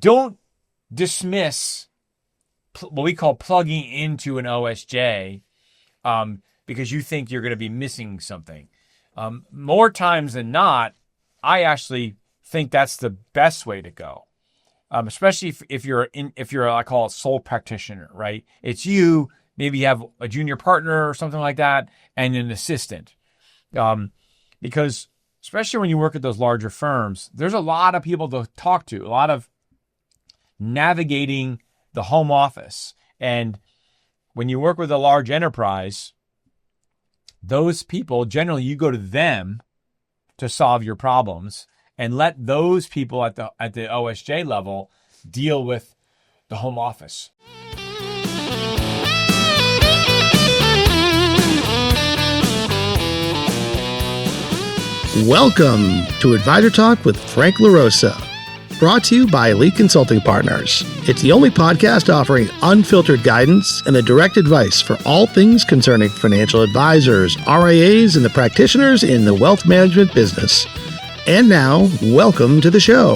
don't dismiss what we call plugging into an OSJ because you think you're going to be missing something. More times than not, I actually think that's the best way to go, especially if you're I call it sole practitioner, right? It's you. Maybe you have a junior partner or something like that, and an assistant. Because especially when you work at those larger firms, there's a lot of people to talk to, a lot of navigating the home office. And when you work with a large enterprise, those people, generally you go to them to solve your problems and let those people at the OSJ level deal with the home office. Welcome to Advisor Talk with Frank LaRosa, brought to you by Elite Consulting Partners. It's the only podcast offering unfiltered guidance and a direct advice for all things concerning financial advisors, RIAs, and the practitioners in the wealth management business. And now, welcome to the show.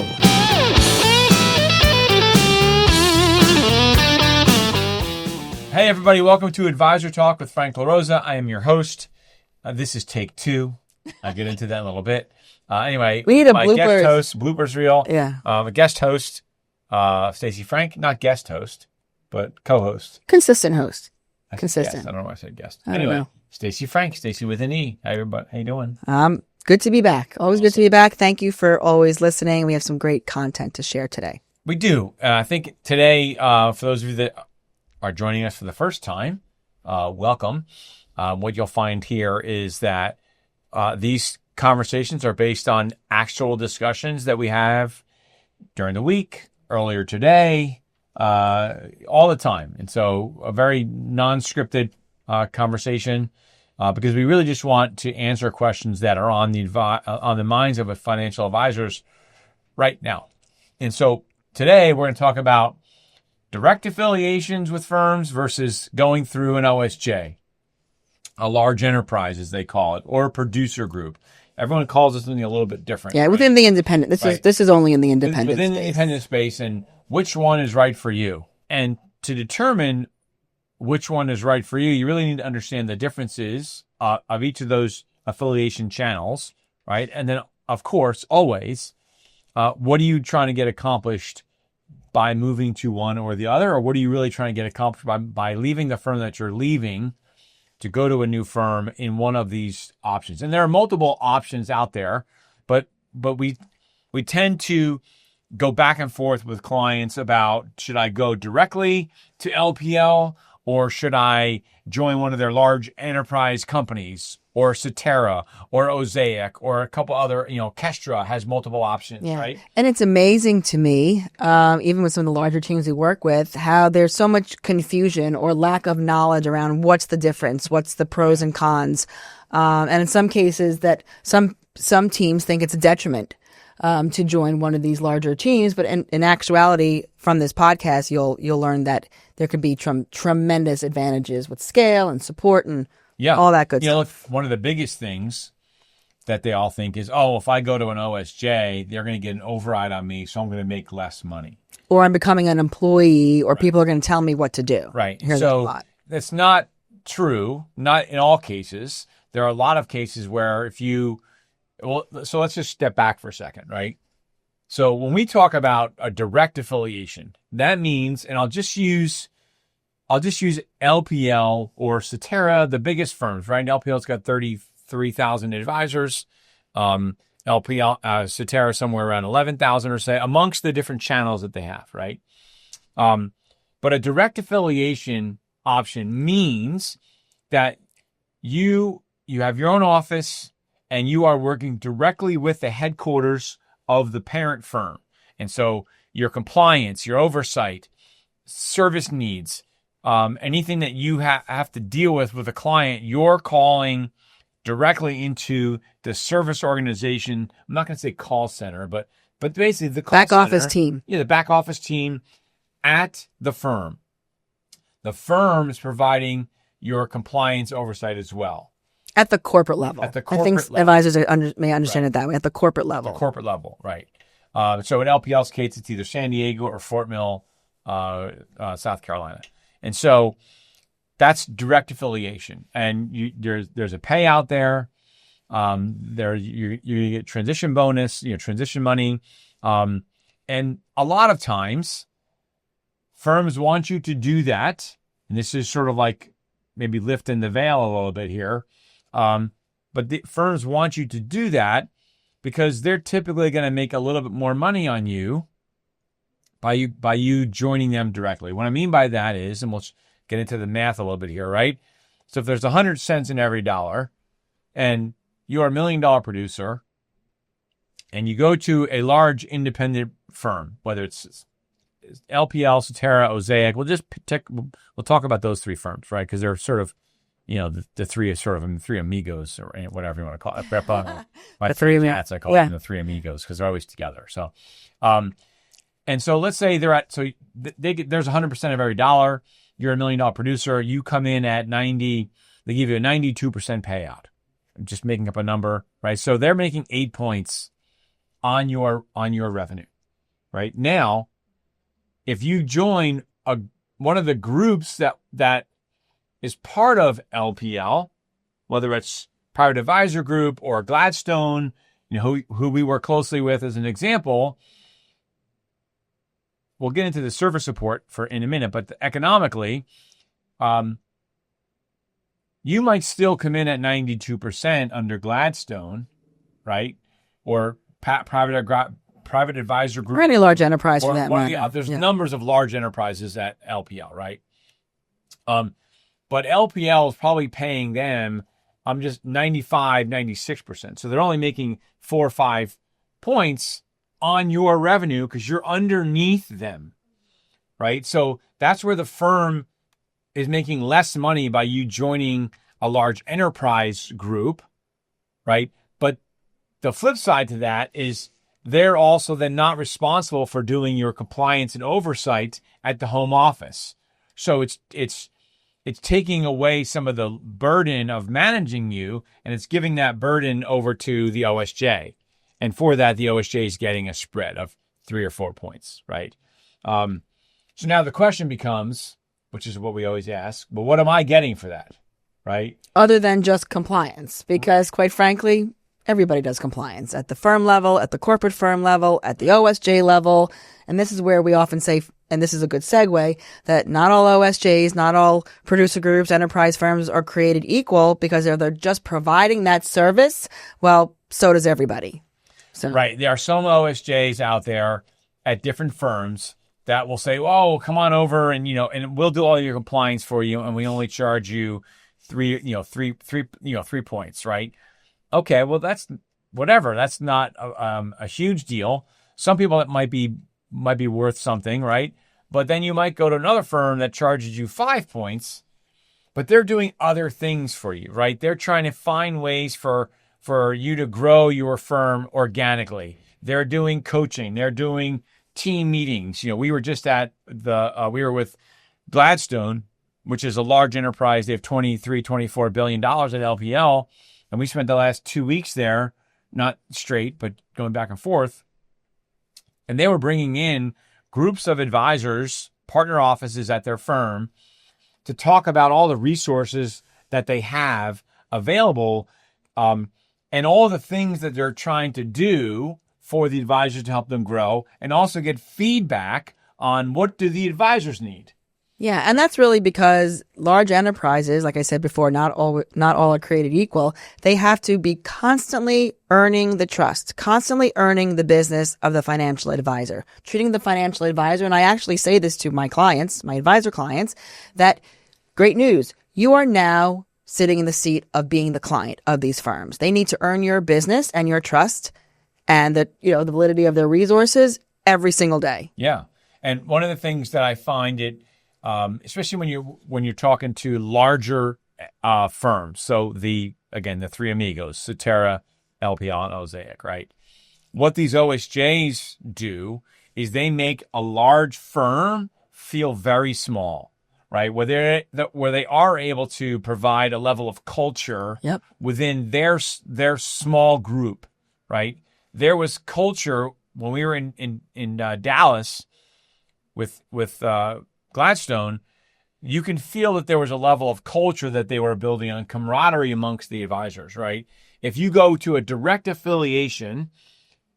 Hey everybody, welcome to Advisor Talk with Frank LaRosa. I am your host. This is take 2. I'll get into that in a little bit. Anyway, we need a guest host, bloopers reel. Yeah. A guest host, Stacey Frank, not guest host, but co-host. Consistent host. Consistent. Guest. I don't know why I said guest. I anyway, don't know. Stacey Frank, Stacey with an E. Hi everybody, how you doing? Good to be back. Always good to be back. Thank you for always listening. We have some great content to share today. We do. I think today, for those of you that are joining us for the first time, welcome. What you'll find here is that these conversations are based on actual discussions that we have during the week, earlier today, all the time. And so a very non-scripted conversation because we really just want to answer questions that are on the minds of financial advisors right now. And so today we're going to talk about direct affiliations with firms versus going through an OSJ. A large enterprise, as they call it, or a producer group. Everyone calls it something a little bit different. Yeah, right? Within the independent. This is only in the independent within space. the independent space, and which one is right for you. And to determine which one is right for you, you really need to understand the differences of each of those affiliation channels, right? And then, of course, always, what are you trying to get accomplished by moving to one or the other, or what are you really trying to get accomplished by leaving the firm that you're leaving to go to a new firm in one of these options? And there are multiple options out there, but we tend to go back and forth with clients about, should I go directly to LPL or should I join one of their large enterprise companies, or Cetera or Osaic or a couple other, Kestra has multiple options, right? And it's amazing to me, even with some of the larger teams we work with, how there's so much confusion or lack of knowledge around what's the difference, what's the pros and cons. And in some cases that some teams think it's a detriment to join one of these larger teams. But in actuality, from this podcast, you'll learn that there could be tremendous advantages with scale and support and all that good stuff. One of the biggest things that they all think is, if I go to an OSJ, they're going to get an override on me, so I'm going to make less money. Or I'm becoming an employee, or people are going to tell me what to do. Right. So that's not true, not in all cases. There are a lot of cases where so let's just step back for a second, right? So when we talk about a direct affiliation, that means, and I'll just use LPL or Cetera, the biggest firms, right? LPL's got 33,000 advisors. LPL, Cetera, somewhere around 11,000 or so, amongst the different channels that they have, right? But a direct affiliation option means that you have your own office and you are working directly with the headquarters of the parent firm. And so your compliance, your oversight, service needs, anything that you have to deal with a client, you're calling directly into the service organization. I'm not going to say call center, but basically the call back office team. Yeah, the back office team at the firm. The firm is providing your compliance oversight as well. At the corporate level. At the corporate I think level. advisors may understand it that way, at the corporate level. The corporate level, right. So in LPL's case, it's either San Diego or Fort Mill, South Carolina. And so that's direct affiliation. And there's a payout there. You get transition bonus, transition money. And a lot of times firms want you to do that. And this is sort of like maybe lifting the veil a little bit here. But the firms want you to do that because they're typically going to make a little bit more money on you by you joining them directly. What I mean by that is, and we'll get into the math a little bit here, right? So if there's 100 cents in every dollar and you're a $1 million producer and you go to a large independent firm, whether it's LPL, Cetera, Osaic, we'll talk about those three firms, right? Because they're sort of, the three is sort of three amigos or whatever you want to call it. My three cats, I call them the three amigos because they're always together. So, and so let's say there's 100% of every dollar. You're a $1 million producer. You come in at 90. They give you a 92% payout. I'm just making up a number, right? So they're making 8 points on your revenue, right? Now, if you join one of the groups that is part of LPL, whether it's Private Advisor Group or Gladstone, who we work closely with as an example, we'll get into the service support in a minute, but economically, you might still come in at 92% under Gladstone, right? Or Private Advisor Group. Or any large enterprise for that matter. Yeah, there's numbers of large enterprises at LPL, right? But LPL is probably paying them just 95, 96%. So they're only making 4 or 5 points on your revenue because you're underneath them, right? So that's where the firm is making less money by you joining a large enterprise group, right? But the flip side to that is they're also then not responsible for doing your compliance and oversight at the home office. So it's taking away some of the burden of managing you, and it's giving that burden over to the OSJ. And for that, the OSJ is getting a spread of 3 or 4 points, right? So now the question becomes, which is what we always ask, well, what am I getting for that, right? Other than just compliance, because quite frankly, everybody does compliance at the firm level, at the corporate firm level, at the OSJ level. And this is where we often say, and this is a good segue, that not all OSJs, not all producer groups, enterprise firms are created equal because they're just providing that service. Well, so does everybody. So. Right. There are some OSJs out there at different firms that will say, "Oh, come on over and and we'll do all your compliance for you, and we only charge you 3 points." Right? Okay. Well, that's whatever. That's not a huge deal. Some people it might be worth something, right? But then you might go to another firm that charges you 5 points, but they're doing other things for you, right? They're trying to find ways for you to grow your firm organically. They're doing coaching. They're doing team meetings. We were just at we were with Gladstone, which is a large enterprise. They have $24 billion at LPL. And we spent the last 2 weeks there, not straight, but going back and forth. And they were bringing in groups of advisors, partner offices at their firm to talk about all the resources that they have available, and all the things that they're trying to do for the advisors to help them grow, and also get feedback on what do the advisors need. Yeah, and that's really because large enterprises, like I said before, not all are created equal. They have to be constantly earning the trust, constantly earning the business of the financial advisor, treating the financial advisor. And I actually say this to my clients, my advisor clients, that great news, you are now sitting in the seat of being the client of these firms. They need to earn your business and your trust and the validity of their resources every single day. Yeah. And one of the things that I find especially when you're talking to larger firms, so the three amigos, Cetera, LPL, and Osaic, right? What these OSJs do is they make a large firm feel very small, right? Where they are able to provide a level of culture within their small group, right? There was culture when we were in Dallas with Gladstone, you can feel that there was a level of culture that they were building on camaraderie amongst the advisors, right? If you go to a direct affiliation,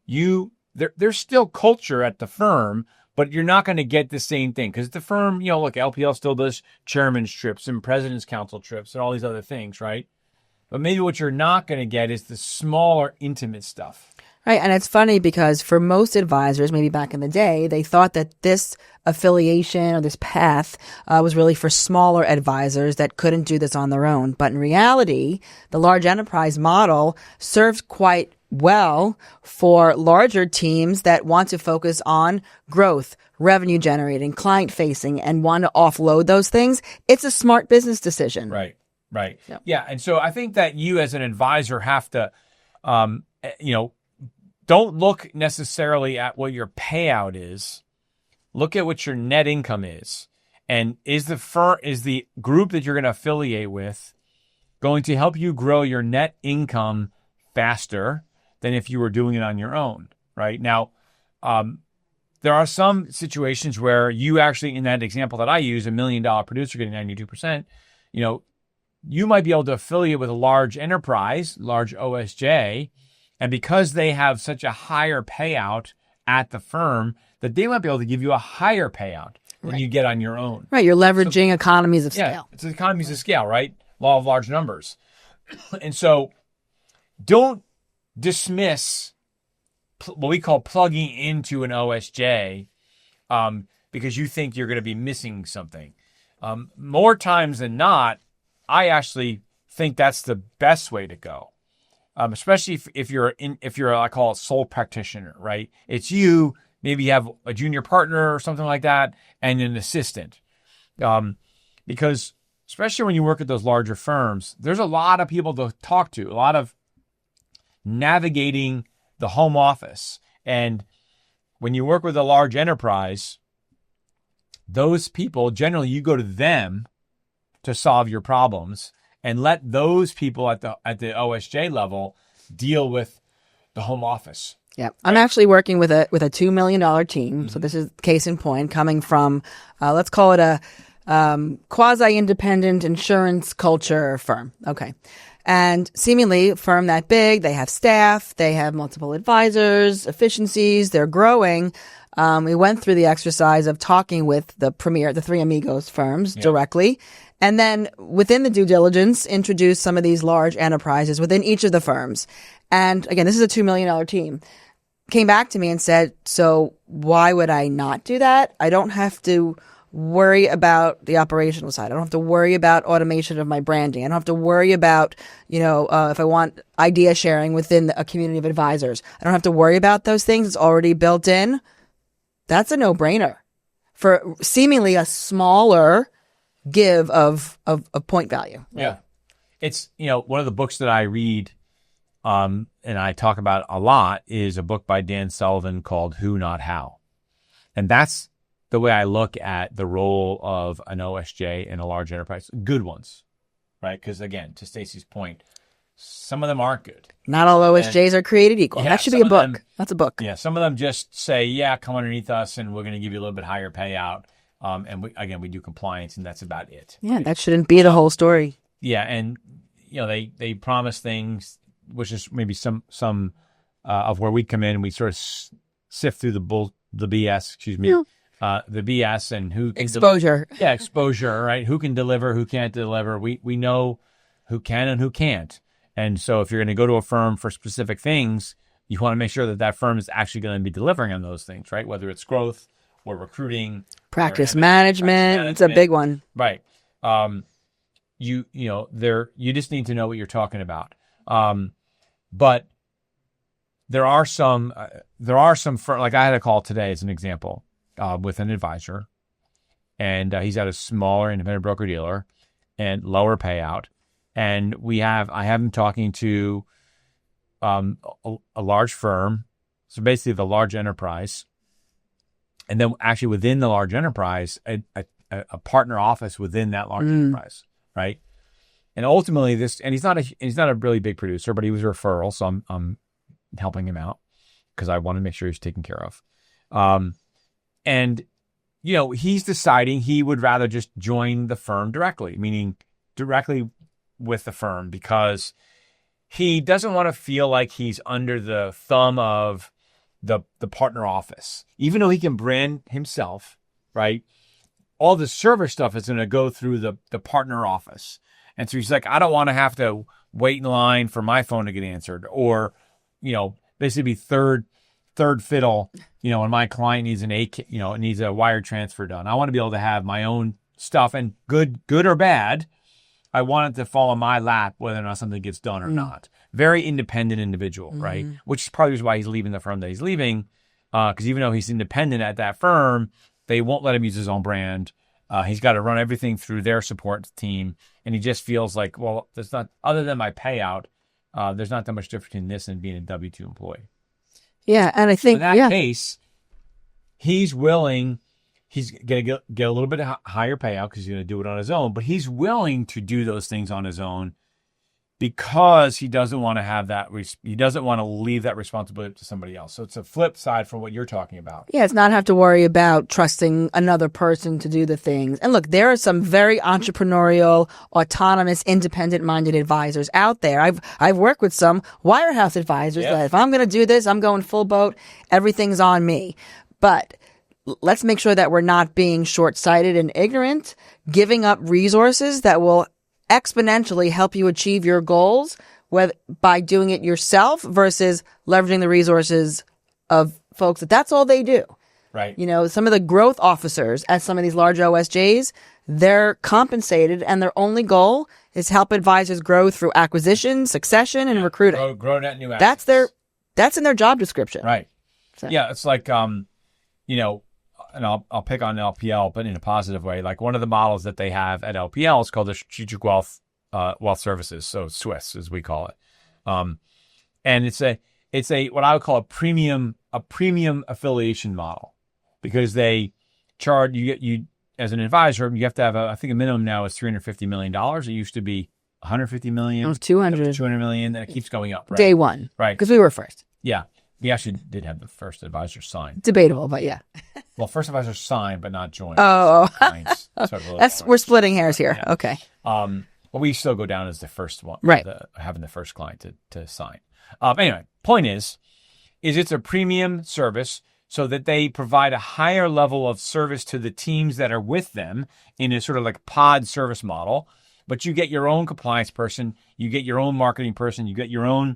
there's still culture at the firm, but you're not going to get the same thing because the firm, look, LPL still does chairman's trips and president's council trips and all these other things, right? But maybe what you're not going to get is the smaller, intimate stuff. Right. And it's funny because for most advisors, maybe back in the day, they thought that this affiliation or this path was really for smaller advisors that couldn't do this on their own. But in reality, the large enterprise model serves quite well for larger teams that want to focus on growth, revenue generating, client facing, and want to offload those things. It's a smart business decision. Right. Yep. Yeah. And so I think that you as an advisor have to, don't look necessarily at what your payout is. Look at what your net income is. And is the group that you're going to affiliate with going to help you grow your net income faster than if you were doing it on your own, right? Now, there are some situations where you actually, in that example that I use, $1 million producer getting 92%, you might be able to affiliate with a large enterprise, large OSJ, and because they have such a higher payout at the firm, that they might be able to give you a higher payout than you get on your own. Right. You're leveraging economies of scale. Yeah, it's economies of scale, right? Law of large numbers. And so don't dismiss what we call plugging into an OSJ because you think you're going to be missing something. More times than not, I actually think that's the best way to go. Especially if you're I call it sole practitioner, right? It's you, maybe you have a junior partner or something like that, and an assistant. Because especially when you work at those larger firms, there's a lot of people to talk to, a lot of navigating the home office. And when you work with a large enterprise, those people, generally you go to them to solve your problems. And let those people at the OSJ level deal with the home office. Yeah, I'm actually working with a $2 million team. Mm-hmm. So this is case in point, coming from let's call it a quasi-independent insurance culture firm. Okay, and seemingly a firm that big, they have staff, they have multiple advisors, efficiencies, they're growing. We went through the exercise of talking with the Three Amigos firms directly. And then within the due diligence, introduce some of these large enterprises within each of the firms. And again, this is a $2 million team. Came back to me and said, so why would I not do that? I don't have to worry about the operational side. I don't have to worry about automation of my branding. I don't have to worry about, if I want idea sharing within a community of advisors. I don't have to worry about those things. It's already built in. That's a no-brainer for seemingly a smaller give of point value. Yeah. It's, one of the books that I read and I talk about a lot is a book by Dan Sullivan called Who, Not How. And that's the way I look at the role of an OSJ in a large enterprise. Good ones, right? Because again, to Stacey's point, some of them aren't good. Not all OSJs are created equal. That should be a book. That's a book. Yeah. Some of them just say, come underneath us and we're going to give you a little bit higher payout. And we do compliance, and that's about it. Yeah, that shouldn't be the whole story. Yeah, and they promise things, which is maybe some of where we come in. We sort of sift through the BS. The BS and who can exposure. Exposure, right? Who can deliver, who can't deliver. We know who can and who can't. And so if you're going to go to a firm for specific things, you want to make sure that firm is actually going to be delivering on those things, right? Whether it's growth or recruiting, practice management. It's a big one, right? You just need to know what you're talking about. But there are some like I had a call today as an example with an advisor, and he's at a smaller independent broker dealer and lower payout, and I have him talking to a large firm, so basically the large enterprise. And then actually within the large enterprise, a partner office within that large enterprise, right? And ultimately he's not a really big producer, but he was a referral, so I'm helping him out. because I want to make sure he's taken care of. And, he's deciding he would rather just join the firm directly, meaning directly with the firm, because he doesn't want to feel like he's under the thumb of the partner office. Even though he can brand himself, right? All the server stuff is going to go through the partner office. And so he's like, I don't want to have to wait in line for my phone to get answered, or, basically be third fiddle, when my client needs needs a wire transfer done. I want to be able to have my own stuff, and good or bad, I want it to fall in my lap whether or not something gets done or not. Very independent individual, right? Which is probably why he's leaving the firm that he's leaving, because even though he's independent at that firm, they won't let him use his own brand. He's got to run everything through their support team, and he just feels like, well, there's not, other than my payout, there's not that much difference between this and being a W-2 employee. Yeah, and I think in that case, he's willing. He's going to get a little bit higher payout because he's going to do it on his own, but he's willing to do those things on his own because he doesn't want to have that. He doesn't want to leave that responsibility to somebody else. So it's a flip side from what you're talking about. Yeah, it's not have to worry about trusting another person to do the things. And look, there are some very entrepreneurial, autonomous, independent-minded advisors out there. I've worked with some wirehouse advisors that if I'm going to do this, I'm going full boat. Everything's on me. But let's make sure that we're not being short-sighted and ignorant, giving up resources that will exponentially help you achieve your goals by doing it yourself versus leveraging the resources of folks that's all they do. Right. Some of the growth officers at some of these large OSJs, they're compensated, and their only goal is help advisors grow through acquisition, succession, and recruiting. Grow net new assets. That's in their job description. Right. So. Yeah, it's like and I'll pick on LPL, but in a positive way. Like one of the models that they have at LPL is called the Strategic Wealth Services, so SWIS as we call it. And it's a what I would call a premium affiliation model, because they charge you as an advisor. You have to have I think a minimum now is $350 million. It used to be $150 million. It was 200. 200 million, and it keeps going up. Right? Day one, right? Because we were first. Yeah. We actually did have the first advisor sign. Debatable, but yeah. Well, first advisor signed, but not joined. Oh. We're splitting hairs here. Yeah. Okay. Well, we still go down as the first one. Right. Having the first client to sign. Anyway, point is it's a premium service so that they provide a higher level of service to the teams that are with them in a sort of like pod service model. But you get your own compliance person, you get your own marketing person, you get your own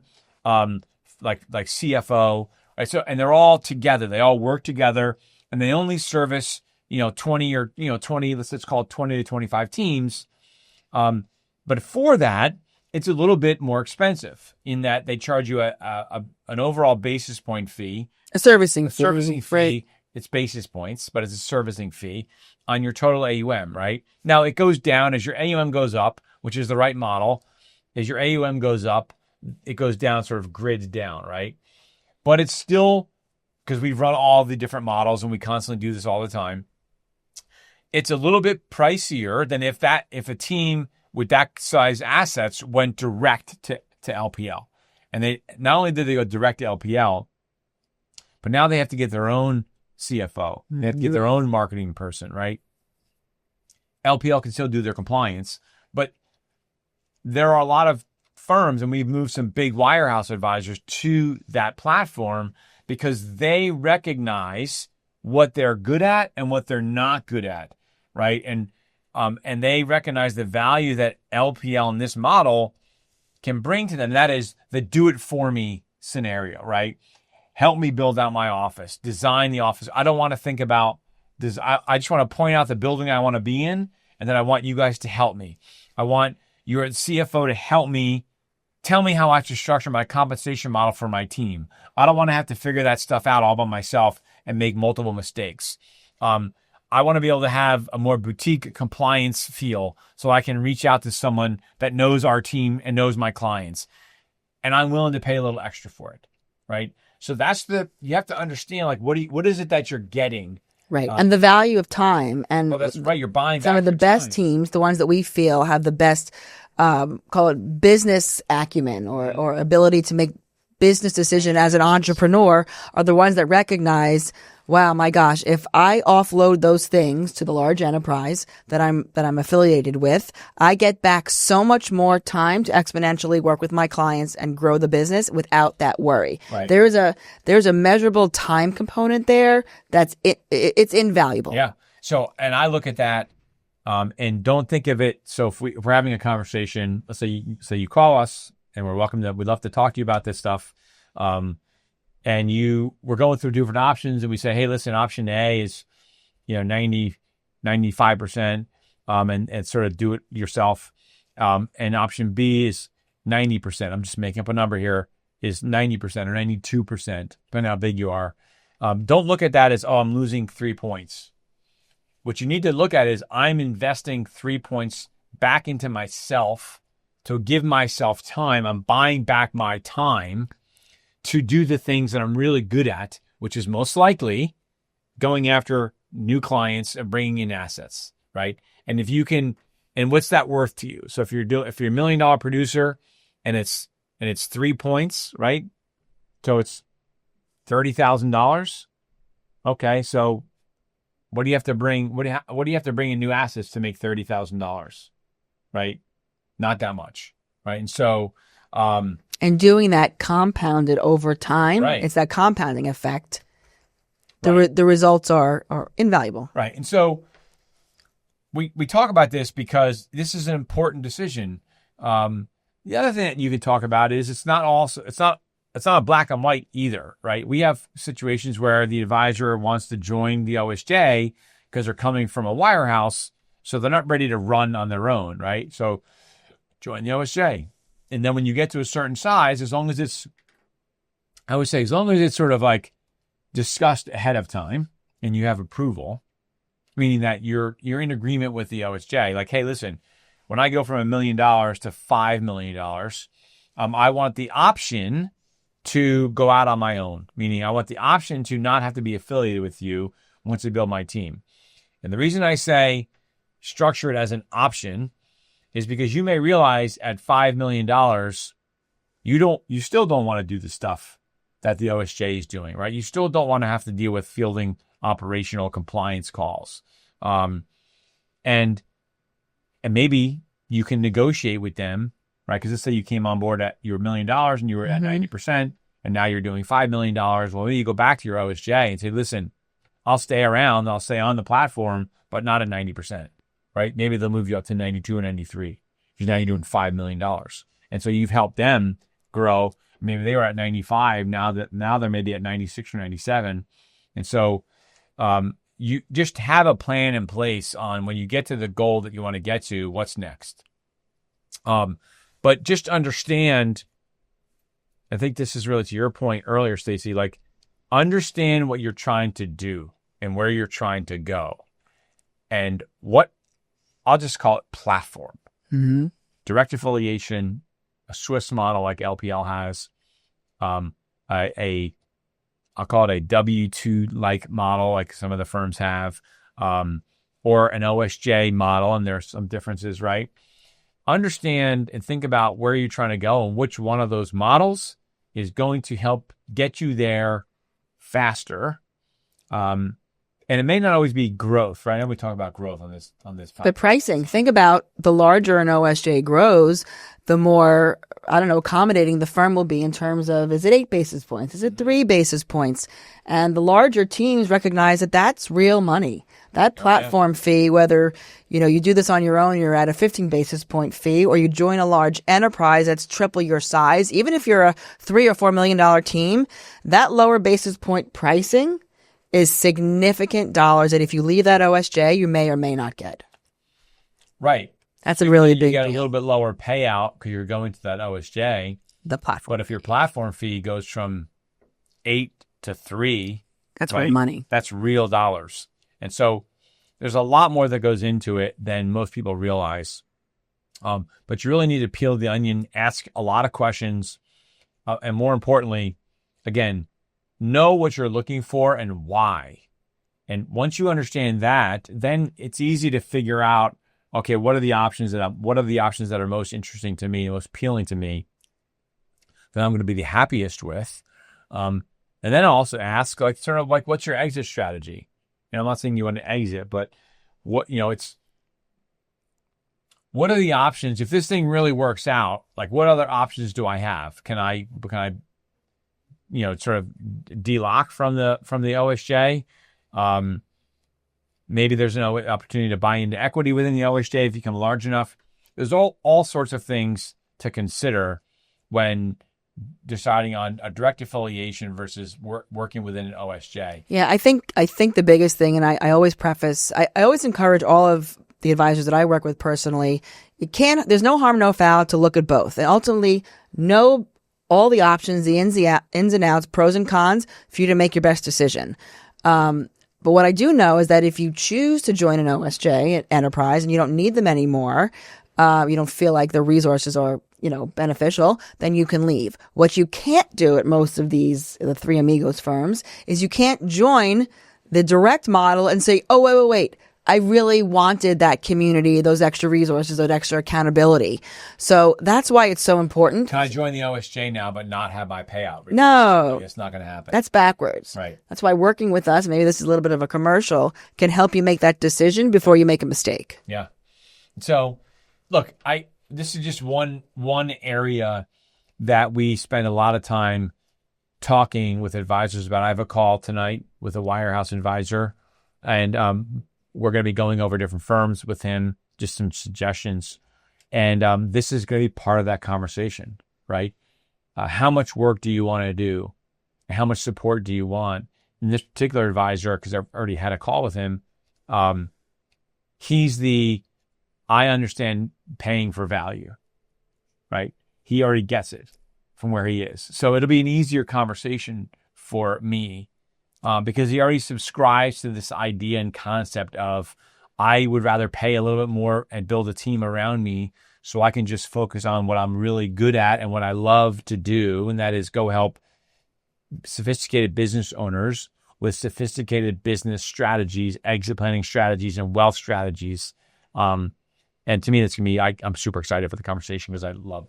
like CFO, right? So, and they're all together. They all work together, and they only service, 20 or 20. Let's call it 20 to 25 teams. But for that, it's a little bit more expensive in that they charge you an overall basis point fee, a servicing fee. Right. It's basis points, but it's a servicing fee on your total AUM. Right now, it goes down as your AUM goes up, which is the right model. As your AUM goes up, it goes down, sort of grids down, right? But it's still, because we run all the different models and we constantly do this all the time, it's a little bit pricier than if a team with that size assets went direct to LPL. And they not only did they go direct to LPL, but now they have to get their own CFO. They have to get their own marketing person, right? LPL can still do their compliance, but there are a lot of firms, and we've moved some big wirehouse advisors to that platform because they recognize what they're good at and what they're not good at, right? And they recognize the value that LPL in this model can bring to them. That is the do-it-for-me scenario, right? Help me build out my office, design the office. I don't want to think about this. I just want to point out the building I want to be in, and then I want you guys to help me. I want your CFO to help me. Tell me how I should structure my compensation model for my team. I don't want to have to figure that stuff out all by myself and make multiple mistakes. I want to be able to have a more boutique compliance feel so I can reach out to someone that knows our team and knows my clients. And I'm willing to pay a little extra for it, right? So you have to understand, like, what is it that you're getting? Right. And the value of time. And well, that's right. You're buying some of the best teams, the ones that we feel have the best, call it business acumen or ability to make business decision as an entrepreneur are the ones that recognize, wow, my gosh, if I offload those things to the large enterprise that I'm affiliated with, I get back so much more time to exponentially work with my clients and grow the business without that worry. Right. There's a measurable time component there it's invaluable. Yeah. So, and I look at that, and don't think of it. So if we're having a conversation, let's say you call us, and we'd love to talk to you about this stuff. And we're going through different options, and we say, hey, listen, option A is, 95%, and sort of do it yourself. And option B is 90%. I'm just making up a number here, is 90% or 92%, depending on how big you are. Don't look at that as, I'm losing 3 points. What you need to look at is I'm investing 3 points back into myself to give myself time. I'm buying back my time to do the things that I'm really good at, which is most likely going after new clients and bringing in assets, right? And if you can, and what's that worth to you? So if you're a $1 million producer and it's 3 points, right? So it's $30,000. Okay, so what do you have to bring? What do you have to bring in new assets to make $30,000, right? Not that much, right? And so, and doing that compounded over time, right. It's that compounding effect. The results are invaluable. Right. And so we talk about this because this is an important decision. The other thing that you can talk about is it's not a black and white either, right? We have situations where the advisor wants to join the OSJ because they're coming from a wirehouse, so they're not ready to run on their own, right? So join the OSJ. And then when you get to a certain size, as long as it's sort of like discussed ahead of time and you have approval, meaning that you're in agreement with the OSJ, like, hey, listen, when I go from $1 million to $5 million, I want the option to go out on my own, meaning I want the option to not have to be affiliated with you once I build my team. And the reason I say structure it as an option is because you may realize at $5 million, you still don't want to do the stuff that the OSJ is doing, right? You still don't want to have to deal with fielding operational compliance calls. And maybe you can negotiate with them, right? Because let's say you came on board at your $1 million and you were at 90%, and now you're doing $5 million. Well, maybe you go back to your OSJ and say, listen, I'll stay around, I'll stay on the platform, but not at 90%. Right? Maybe they'll move you up to 92 or 93 because now you're doing $5 million. And so you've helped them grow. Maybe they were at 95. Now they're maybe at 96 or 97. And so you just have a plan in place on when you get to the goal that you want to get to, what's next. But just understand, I think this is really to your point earlier, Stacey, like understand what you're trying to do and where you're trying to go. And what I'll just call it platform. Mm-hmm. Direct affiliation, a Swiss model like LPL has, I'll call it a W-2-like model like some of the firms have, or an OSJ model, and there's some differences, right? Understand and think about where you're trying to go and which one of those models is going to help get you there faster. And it may not always be growth, right? I know we talk about growth on this podcast. But pricing, think about the larger an OSJ grows, the more, accommodating the firm will be in terms of, is it 8 basis points? Is it 3 basis points? And the larger teams recognize that that's real money. That platform fee, whether, you do this on your own, you're at a 15 basis point fee, or you join a large enterprise that's triple your size, even if you're a $3 or $4 million team, that lower basis point pricing is significant dollars that if you leave that OSJ, you may or may not get. Right. That's a really big You get a deal. little bit lower payout because you're going to that OSJ. The platform. But if your platform fee goes from 8 to 3, That's right, real money. That's real dollars. And so there's a lot more that goes into it than most people realize. But you really need to peel the onion, ask a lot of questions, and more importantly, again, know what you're looking for and why. And once you understand that, then it's easy to figure out, okay, what are the options that are most interesting to me, most appealing to me? that I'm going to be the happiest with. And then I'll also ask, like, sort of like, what's your exit strategy? I'm not saying you want to exit, but what are the options? If this thing really works out, like, what other options do I have? Can I sort of delock from the OSJ? Maybe there's an opportunity to buy into equity within the OSJ if you become large enough. There's all sorts of things to consider when deciding on a direct affiliation versus working within an OSJ. Yeah, I think the biggest thing, and I always preface, I always encourage all of the advisors that I work with personally, there's no harm, no foul to look at both. And ultimately, know all the options, the ins and outs, pros and cons, for you to make your best decision. But what I do know is that if you choose to join an OSJ enterprise and you don't need them anymore, you don't feel like the resources are, beneficial, then you can leave. What you can't do at most of the Three Amigos firms is you can't join the direct model and say, oh, wait. I really wanted that community, those extra resources, that extra accountability. So that's why it's so important. Can I join the OSJ now but not have my payout? No. It's not going to happen. That's backwards. Right. That's why working with us, maybe this is a little bit of a commercial, can help you make that decision before you make a mistake. Yeah. So, look, this is just one area that we spend a lot of time talking with advisors about. I have a call tonight with a wirehouse advisor, and we're going to be going over different firms with him, just some suggestions. And this is going to be part of that conversation, right? How much work do you want to do? How much support do you want? And this particular advisor, because I've already had a call with him, I understand paying for value, right? He already gets it from where he is. So it'll be an easier conversation for me. Because he already subscribes to this idea and concept of, I would rather pay a little bit more and build a team around me so I can just focus on what I'm really good at and what I love to do, and that is go help sophisticated business owners with sophisticated business strategies, exit planning strategies, and wealth strategies. And to me, that's going to be, I'm super excited for the conversation because I love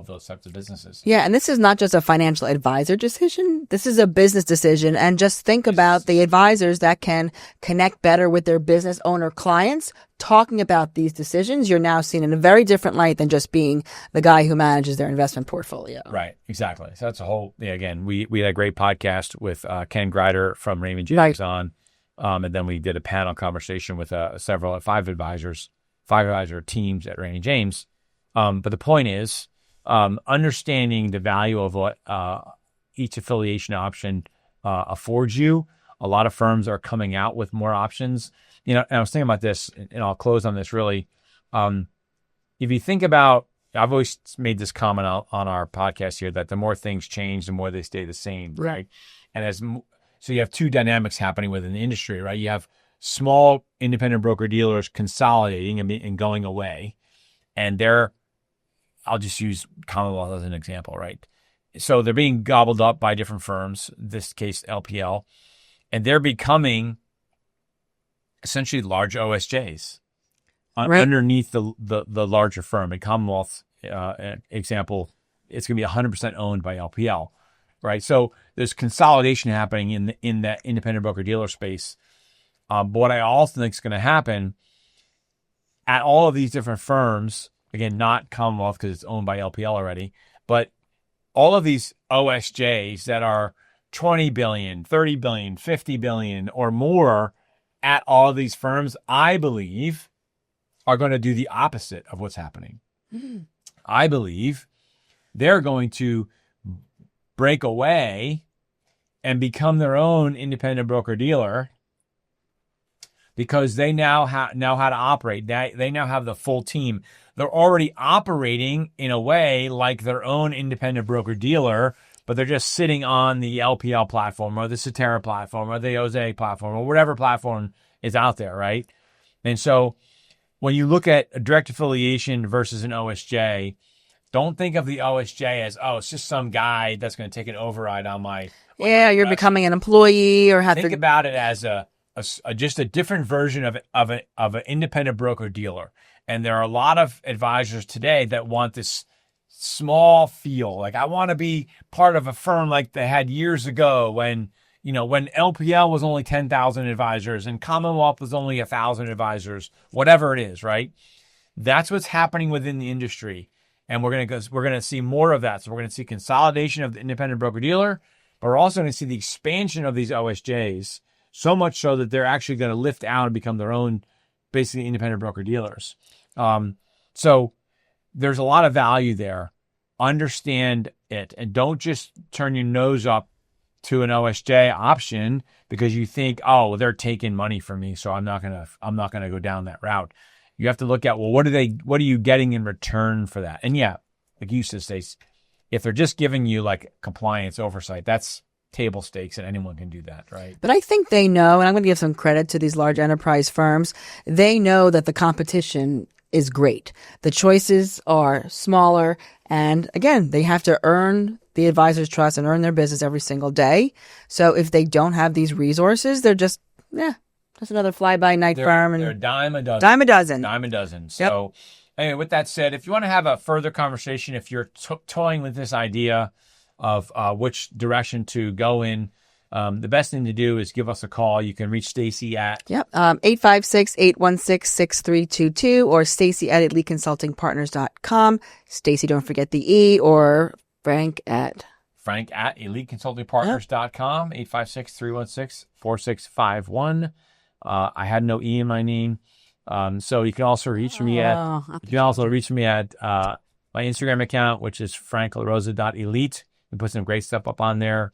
those types of businesses. Yeah, and this is not just a financial advisor decision. This is a business decision. And just think about the advisors that can connect better with their business owner clients. Talking about these decisions, you're now seen in a very different light than just being the guy who manages their investment portfolio. Right, exactly. So that's a whole, again, we had a great podcast with Ken Greider from Raymond James on, and then we did a panel conversation with five advisor teams at Raymond James. But the point is, understanding the value of what each affiliation option affords you. A lot of firms are coming out with more options. And I was thinking about this, and I'll close on this really. If you think about, I've always made this comment on our podcast here that the more things change, the more they stay the same, right? And so you have two dynamics happening within the industry, right? You have small independent broker dealers consolidating and going away, and I'll just use Commonwealth as an example, right? So they're being gobbled up by different firms, in this case LPL, and they're becoming essentially large OSJs underneath the larger firm. In Commonwealth's example, it's going to be 100% owned by LPL, right? So there's consolidation happening in that independent broker dealer space. But what I also think is going to happen at all of these different firms, again, not Commonwealth because it's owned by LPL already, but all of these OSJs that are 20 billion, 30 billion, 50 billion or more at all of these firms, I believe, are going to do the opposite of what's happening. Mm-hmm. I believe they're going to break away and become their own independent broker-dealer because they now know how to operate. They now have the full team. They're already operating in a way like their own independent broker-dealer, but they're just sitting on the LPL platform or the Cetera platform or the OSJ platform or whatever platform is out there, right? And so when you look at a direct affiliation versus an OSJ, don't think of the OSJ as, it's just some guy that's going to take an override on my... you're becoming an employee or have Think about it as just a different version of an independent broker-dealer. And there are a lot of advisors today that want this small feel. Like, I want to be part of a firm like they had years ago when LPL was only 10,000 advisors and Commonwealth was only 1,000 advisors, whatever it is, right? That's what's happening within the industry. And we're going to see more of that. So we're going to see consolidation of the independent broker-dealer, but we're also going to see the expansion of these OSJs, so much so that they're actually going to lift out and become their own, basically, independent broker-dealers. So there's a lot of value there. Understand it, and don't just turn your nose up to an OSJ option because you think, oh, they're taking money from me, so I'm not gonna go down that route. You have to look at, well, what are you getting in return for that? And yeah, like you said, Stace, if they're just giving you like compliance oversight, that's table stakes, and anyone can do that, right? But I think they know, and I'm going to give some credit to these large enterprise firms. They know that the competition is great. The choices are smaller, and again, they have to earn the advisor's trust and earn their business every single day. So if they don't have these resources, they're just another fly-by-night firm. And they're a dime a dozen. Dime a dozen. So anyway, with that said, if you want to have a further conversation, if you're toying with this idea of which direction to go in, the best thing to do is give us a call. You can reach Stacey at 856-816-6322 or Stacey at eliteconsultingpartners.com. Stacey, don't forget the E, or Frank at eliteconsultingpartners.com, 856-316-4651. I had no E in my name. So you can also reach me at my Instagram account, which is franklarosa.elite. We put some great stuff up on there.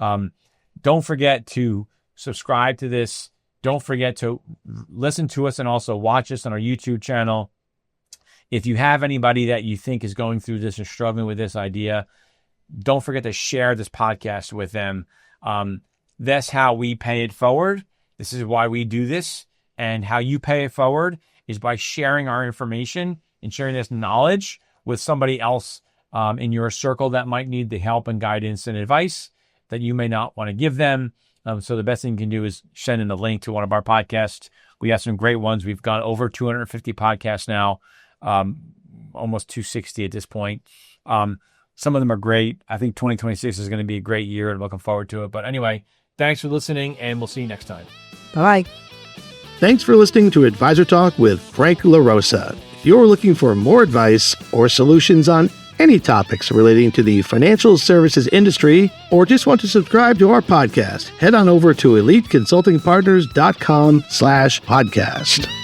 Don't forget to subscribe to this. Don't forget to listen to us and also watch us on our YouTube channel. If you have anybody that you think is going through this or struggling with this idea, don't forget to share this podcast with them. That's how we pay it forward. This is why we do this. And how you pay it forward is by sharing our information and sharing this knowledge with somebody else in your circle that might need the help and guidance and advice that you may not want to give them. So the best thing you can do is send in a link to one of our podcasts. We have some great ones. We've got over 250 podcasts now, almost 260 at this point. Some of them are great. I think 2026 is going to be a great year, and I'm looking forward to it. But anyway, thanks for listening, and we'll see you next time. Bye-bye. Thanks for listening to Advisor Talk with Frank LaRosa. If you're looking for more advice or solutions on any topics relating to the financial services industry, or just want to subscribe to our podcast, head on over to eliteconsultingpartners.com/podcast.